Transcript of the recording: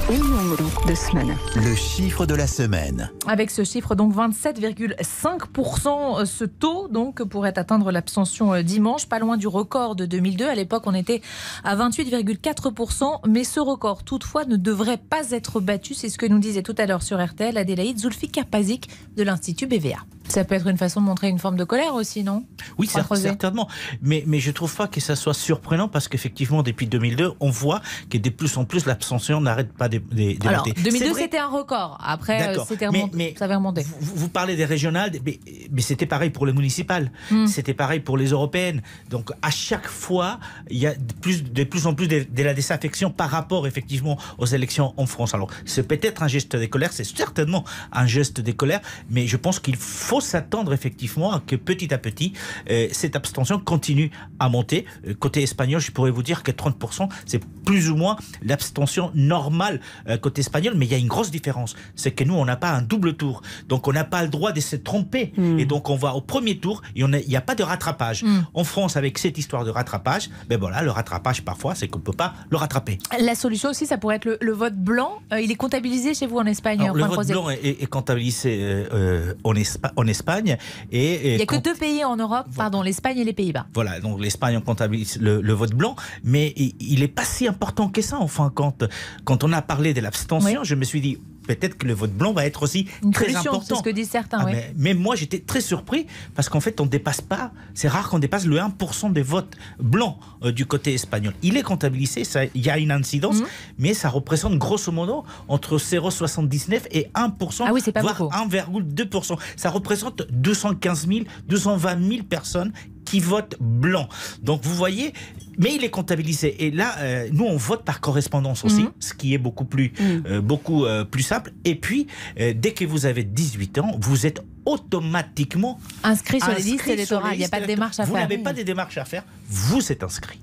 O número da semana. Le chiffre de la semaine. Avec ce chiffre, donc 27,5%, ce taux donc pourrait atteindre l'abstention dimanche, pas loin du record de 2002. À l'époque, on était à 28,4%, mais ce record, toutefois, ne devrait pas être battu. C'est ce que nous disait tout à l'heure sur RTL Adélaïde Zulfikar-Pazik de l'Institut BVA. Ça peut être une façon de montrer une forme de colère aussi, non? Oui, certainement. Mais je ne trouve pas que ça soit surprenant parce qu'effectivement, depuis 2002, on voit que de plus en plus l'abstention n'arrête pas de Alors, monter. 2002, c'était un record. Après, ça avait remonté. Vous parlez des régionales, mais c'était pareil pour les municipales. C'était pareil pour les européennes. Donc, à chaque fois, il y a de plus en plus de la désaffection par rapport, effectivement, aux élections en France. Alors, c'est peut-être un geste de colère, c'est certainement un geste de colère, mais je pense qu'il faut s'attendre effectivement à que petit à petit, cette abstention continue à monter. Côté espagnol, je pourrais vous dire que 30%, c'est plus ou moins l'abstention normale côté espagnol, mais il y a une grosse différence. C'est que nous, on n'a pas un double tour. Donc, on n'a pas le droit de se tromper. Et donc, on va au premier tour et il n'y a pas de rattrapage. En France, avec cette histoire de rattrapage, ben voilà, le rattrapage, parfois, c'est qu'on ne peut pas le rattraper. La solution aussi, ça pourrait être le vote blanc. Il est comptabilisé chez vous en Espagne? Alors, le vote blanc est comptabilisé en Espagne. Et il n'y a que deux pays en Europe, l'Espagne et les Pays-Bas. Voilà, donc l'Espagne, on comptabilise le vote blanc, mais il n'est pas si important que ça. Enfin, quand on a parlé de l'abstention, je me suis dit, peut-être que le vote blanc va être aussi très important. C'est ce que disent certains. Mais moi, j'étais très surpris parce qu'en fait, on dépasse pas. C'est rare qu'on dépasse le 1% des votes blancs du côté espagnol. Il est comptabilisé, il y a une incidence, mais ça représente grosso modo entre 0,79 et 1%, voire 1,2%. Ça représente 215 000, 220 000 personnes qui votent blanc. Donc vous voyez, mais il est comptabilisé. Et là, nous, on vote par correspondance aussi, ce qui est beaucoup plus simple. Et puis, dès que vous avez 18 ans, vous êtes automatiquement inscrit sur les listes électorales. Il n'y a pas de démarche à faire. Vous n'avez pas de démarche à faire, vous êtes inscrit.